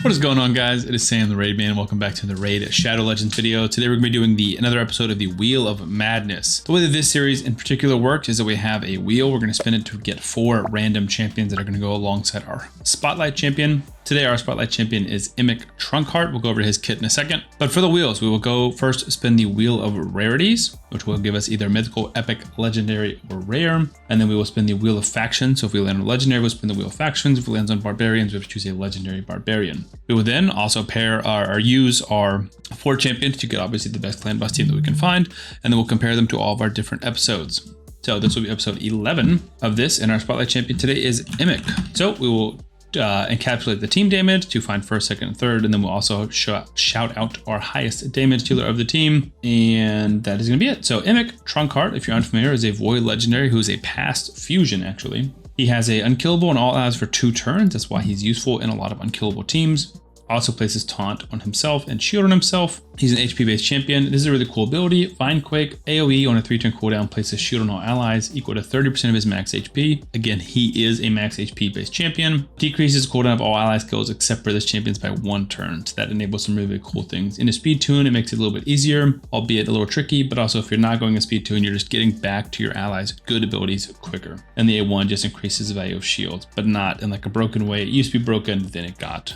What is going on, guys? It is Sam the Raid Man. Welcome back to the Raid Shadow Legends video. Today we're going to be doing another episode of the Wheel of Madness. The way that this series in particular works is that we have a wheel. We're going to spin it to get 4 random champions that are going to go alongside our Spotlight champion. Today our Spotlight champion is emic Trunkheart. We'll go over his kit in a second. But for the wheels, we will go first spin the Wheel of Rarities, which will give us either mythical, epic, legendary, or rare. And then we will spin the Wheel of Factions. So if we land on legendary, we'll spin the Wheel of Factions. If we land on barbarians, we have to choose a legendary barbarian. We will then also pair use our 4 champions to get obviously the best clan boss team that we can find. And then we'll compare them to all of our different episodes. So this will be episode 11 of this, and our Spotlight champion today is emic. So we will encapsulate the team damage to find first, second, and third, and then we'll also shout out our highest damage dealer of the team, and that is going to be it. So emic Trunkheart, if you're unfamiliar, is a void legendary who is a past fusion actually. He has a unkillable and all allies for 2 turns. That's why he's useful in a lot of unkillable teams. Also places taunt on himself and shield on himself. He's an HP based champion. This is a really cool ability. Vine-Quake, AoE on a 3-turn cooldown, places shield on all allies equal to 30% of his max HP. Again, he is a max HP based champion. Decreases cooldown of all allies skills except for this champion's by 1 turn. So that enables some really cool things. In a speed tune, it makes it a little bit easier, albeit a little tricky, but also if you're not going a speed tune, you're just getting back to your allies' good abilities quicker. And the A1 just increases the value of shields, but not in like a broken way. It used to be broken, then it got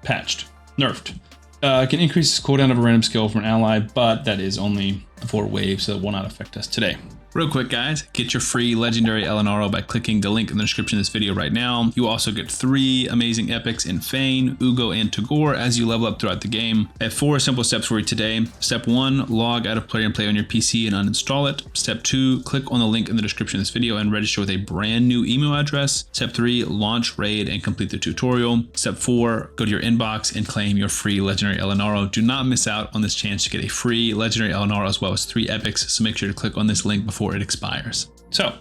patched, nerfed. Can increase cooldown of a random skill from an ally, but that is only 4 waves, so it will not affect us today. Real quick, guys, get your free legendary LNRO by clicking the link in the description of this video right now. You also get 3 amazing epics in Fane, Ugo, and Tagore as you level up throughout the game. I have 4 simple steps for you today. Step 1, log out of Player and Play on your PC and uninstall it. Step 2, click on the link in the description of this video and register with a brand new email address. Step 3, launch Raid and complete the tutorial. Step 4, go to your inbox and claim your free legendary LNRO. Do not miss out on this chance to get a free legendary LNRO as well as 3 epics, so make sure to click on this link before it expires. So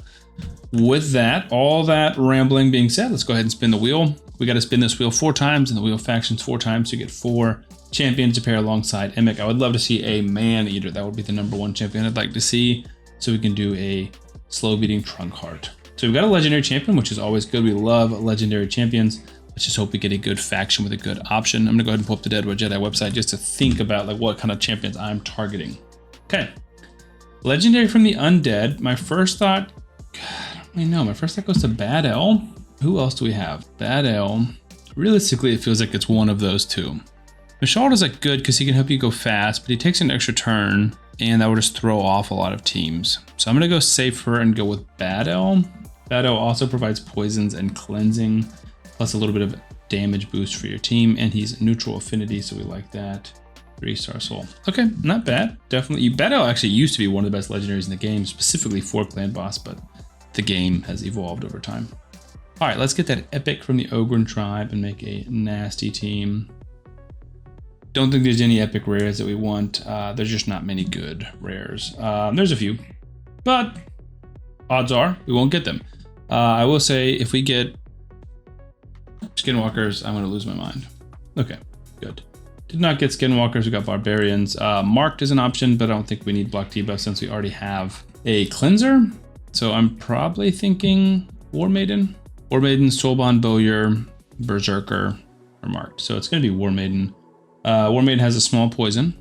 with that, all that rambling being said, let's go ahead and spin the wheel. We got to spin this wheel 4 times and the Wheel of Factions 4 times to get 4 champions to pair alongside emic. I would love to see a maneater. That would be the #1 champion I'd like to see, so we can do a slow beating Trunkheart. So we've got a legendary champion, which is always good. We love legendary champions. Let's just hope we get a good faction with a good option. I'm gonna go ahead and pull up the Deadwood Jedi website just to think about like what kind of champions I'm targeting. Okay. Legendary from the Undead. My first thought, my first thought goes to bad-el. Who else do we have? Bad-el. Realistically, it feels like it's one of those 2. Mishald is like good because he can help you go fast, but he takes an extra turn and that would just throw off a lot of teams. So I'm gonna go safer and go with bad-el. Bad-el also provides poisons and cleansing, plus a little bit of damage boost for your team, and he's neutral affinity, so we like that. 3-star soul. Okay, not bad. Definitely. bad-el actually used to be one of the best legendaries in the game, specifically for clan boss, but the game has evolved over time. All right, let's get that epic from the Ogren tribe and make a nasty team. Don't think there's any epic rares that we want. There's just not many good rares. There's a few, but odds are we won't get them. I will say if we get skinwalkers, I'm going to lose my mind. Okay, good. Did not get skinwalkers, we got barbarians. Marked is an option, but I don't think we need block debuff since we already have a cleanser. So I'm probably thinking warmaiden. Warmaiden, soulbond bowyer, berserker are marked. So it's gonna be warmaiden. Warmaiden has a small poison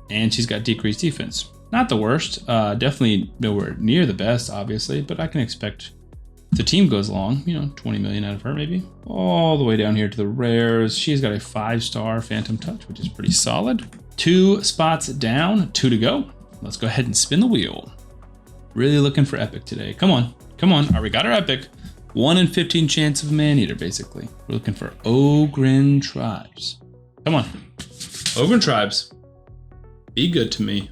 and she's got decreased defense. Not the worst, definitely nowhere near the best, obviously, but I can expect if the team goes long, 20 million out of her maybe. All the way down here to the rares. She's got a 5-star Phantom Touch, which is pretty solid. 2 spots down, 2 to go. Let's go ahead and spin the wheel. Really looking for epic today. Come on, come on. All right, we got our epic. 1 in 15 chance of maneater, basically. We're looking for Ogren tribes. Come on, Ogren tribes. Be good to me.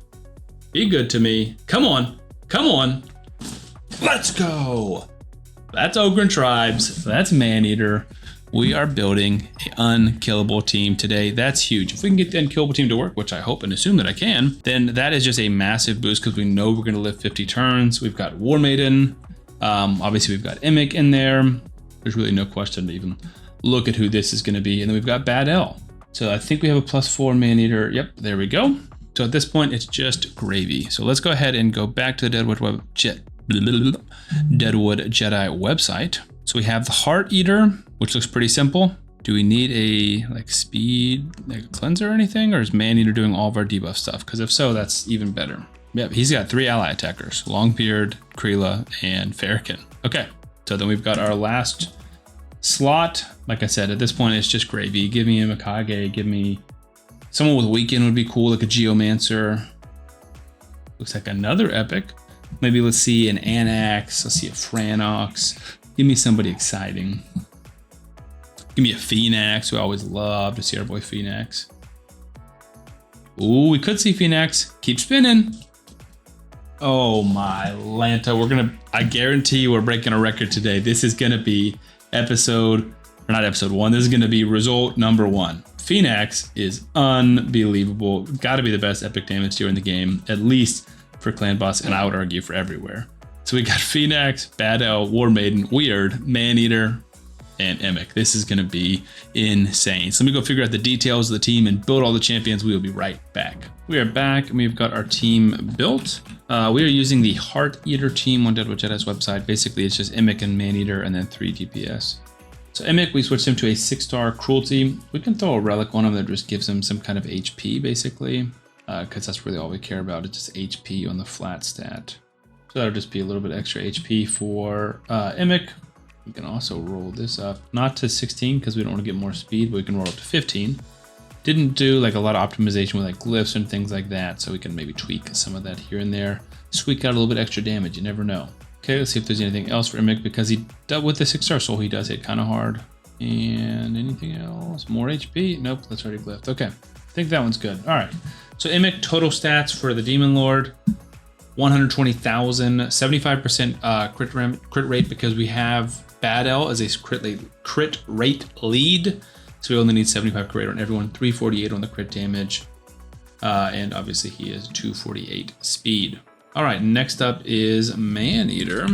Be good to me. Come on, come on. Let's go. That's Ogren tribes. That's maneater. We are building an unkillable team today. That's huge. If we can get the unkillable team to work, which I hope and assume that I can, then that is just a massive boost because we know we're going to live 50 turns. We've got warmaiden. Obviously, we've got emic in there. There's really no question to even look at who this is going to be. And then we've got bad-el. So I think we have a +4 maneater. Yep, there we go. So at this point, it's just gravy. So let's go ahead and go back to the Deadwood Jedi website. So we have the Heart Eater, which looks pretty simple. Do we need a like speed, like a cleanser or anything? Or is Maneater doing all of our debuff stuff? Because if so, that's even better. Yep, he's got 3 ally attackers, Longbeard, Kreela, and Farrakhan. Okay, so then we've got our last slot. Like I said, at this point, it's just gravy. Give me a Mikage, give me someone with weekend would be cool, like a Geomancer. Looks like another epic. Maybe let's see an Anax, let's see a Franox. Give me somebody exciting. Give me a Fenax. We always love to see our boy Fenax. Ooh, we could see Fenax. Keep spinning. Oh my Lanta. I guarantee you we're breaking a record today. This is gonna be not episode 1. This is gonna be result number 1. Fenax is unbelievable. Gotta be the best epic damage dealer in the game, at least for clan boss, and I would argue for everywhere. So we got Fenax, bad-el, warmaiden, weird, maneater, and emic. This is going to be insane. So let me go figure out the details of the team and build all the champions. We will be right back. We are back and we've got our team built. We are using the Heart Eater team on Deadwood Jedi's website. Basically, it's just emic and maneater and then 3 DPS. So emic, we switched him to a 6-star cruelty. We can throw a relic on him that just gives him some kind of HP, basically, because that's really all we care about. It's just HP on the flat stat. So that'll just be a little bit extra HP for emic. We can also roll this up, not to 16 because we don't want to get more speed, but we can roll up to 15. Didn't do like a lot of optimization with like glyphs and things like that, so we can maybe tweak some of that here and there. Squeak out a little bit extra damage, you never know. Okay, let's see if there's anything else for emic, because he dealt with the 6-star soul, he does hit kind of hard. And anything else? More HP? Nope, that's already glyphed. Okay, I think that one's good. All right, so emic total stats for the Demon Lord. 120,000, 75% crit rate because we have bad-el as a crit rate lead. So we only need 75 crit rate on everyone, 348 on the crit damage. And obviously he is 248 speed. All right, next up is Maneater,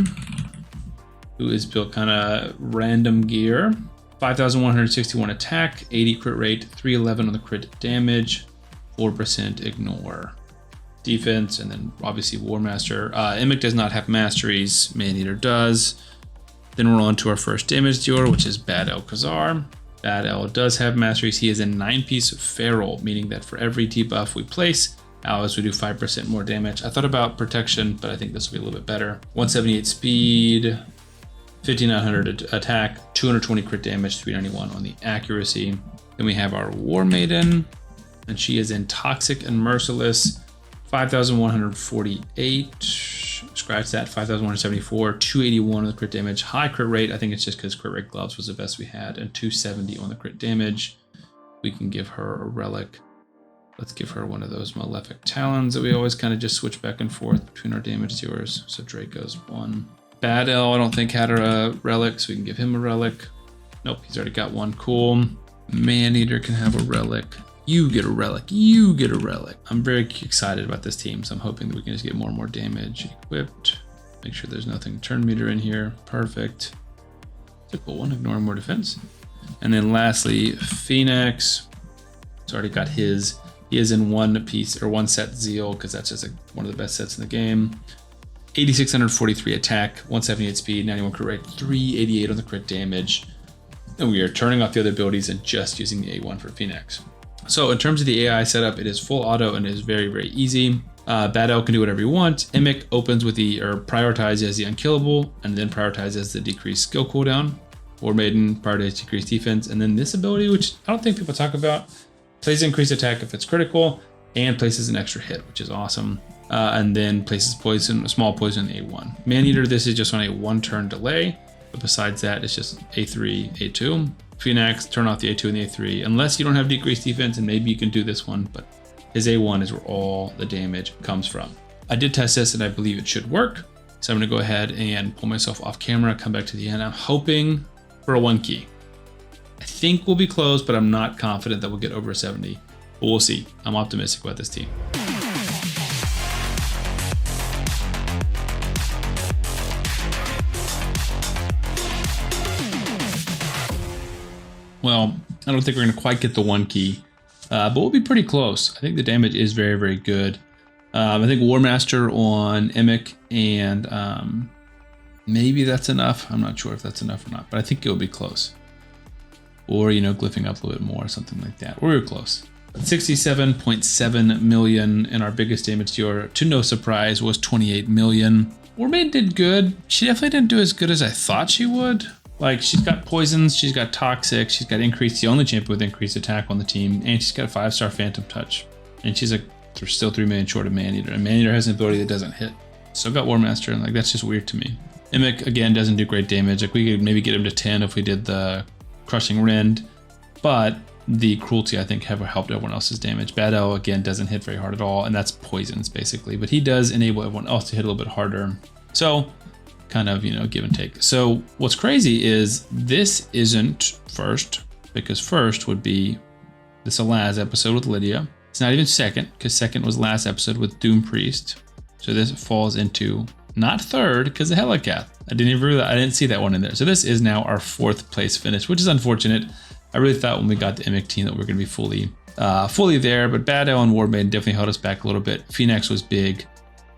who is built kind of random gear. 5,161 attack, 80 crit rate, 311 on the crit damage, 4% ignore. Defense, and then obviously Warmaster. Emic does not have masteries, Maneater does. Then we're on to our first damage dealer, which is bad-el-kazar. Bad-el does have masteries. He is a 9-piece feral, meaning that for every debuff we place, allies will do 5% more damage. I thought about protection, but I think this will be a little bit better. 178 speed, 5,900 attack, 220 crit damage, 391 on the accuracy. Then we have our warmaiden, and she is in toxic and merciless. 5,148, scratch that, 5,174, 281 on the crit damage, high crit rate. I think it's just because crit rate gloves was the best we had, and 270 on the crit damage. We can give her a relic. Let's give her one of those malefic talons that we always kind of just switch back and forth between our damage dealers. So Draco's one. Bad-el, I don't think had a relic, so we can give him a relic. Nope, he's already got one. Cool. Maneater can have a relic. You get a relic. You get a relic. I'm very excited about this team, so I'm hoping that we can just get more and more damage. Equipped. Make sure there's nothing turn meter in here. Perfect. It's a cool one. Ignoring more defense. And then lastly, Fenax. It's already got his. He is in one piece or one set Zeal because that's just one of the best sets in the game. 8,643 attack, 178 speed, 91 crit rate, 388 on the crit damage. And we are turning off the other abilities and just using the A1 for Fenax. So in terms of the AI setup, it is full auto and it is very, very easy. Bad-el can do whatever you want. Emic opens with prioritizes the unkillable and then prioritizes the decreased skill cooldown. Warmaiden prioritizes decreased defense. And then this ability, which I don't think people talk about, places increased attack if it's critical and places an extra hit, which is awesome. And then places poison, small poison A1. Maneater, this is just on a 1-turn delay. But besides that, it's just A3, A2. Fenax, turn off the A2 and the A3, unless you don't have decreased defense, and maybe you can do this one, but his A1 is where all the damage comes from. I did test this and I believe it should work. So I'm gonna go ahead and pull myself off camera, come back to the end. I'm hoping for a 1 key. I think we'll be close, but I'm not confident that we'll get over 70, but we'll see. I'm optimistic about this team. Well, I don't think we're going to quite get the 1 key, but we'll be pretty close. I think the damage is very, very good. I think Warmaster on emic and maybe that's enough. I'm not sure if that's enough or not, but I think it'll be close. or, you know, glyphing up a little bit more, something like that. We were close. 67.7 million, and our biggest damage dealer, to no surprise, was 28 million. Warmaiden did good. She definitely didn't do as good as I thought she would. Like, she's got poisons, she's got toxic, she's got increased, the only champion with increased attack on the team, and she's got a 5-star phantom touch. And she's still 3 million short of maneater, and maneater has an ability that doesn't hit. Still got Warmaster, and like, that's just weird to me. Emic, again, doesn't do great damage. Like, we could maybe get him to 10 if we did the crushing rend, but the cruelty, I think, have helped everyone else's damage. Bad-el, again, doesn't hit very hard at all, and that's poisons, basically. But he does enable everyone else to hit a little bit harder. So, kind of, you know, give and take. So, what's crazy is this isn't first, because first would be the Salaz episode with Lydia. It's not even second, because second was last episode with Doom Priest. So this falls into not third, because the Helicath. I didn't see that one in there. So this is now our 4th place finish, which is unfortunate. I really thought when we got the emic team that we were going to be fully there, but bad-el and warmaiden definitely held us back a little bit. Fenax was big.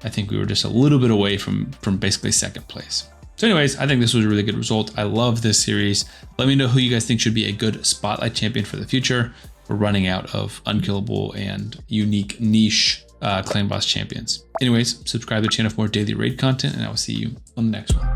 I think we were just a little bit away from basically 2nd place. So anyways, I think this was a really good result. I love this series. Let me know who you guys think should be a good spotlight champion for the future. We're running out of unkillable and unique niche clan boss champions. Anyways, subscribe to the channel for more daily raid content, and I will see you on the next one.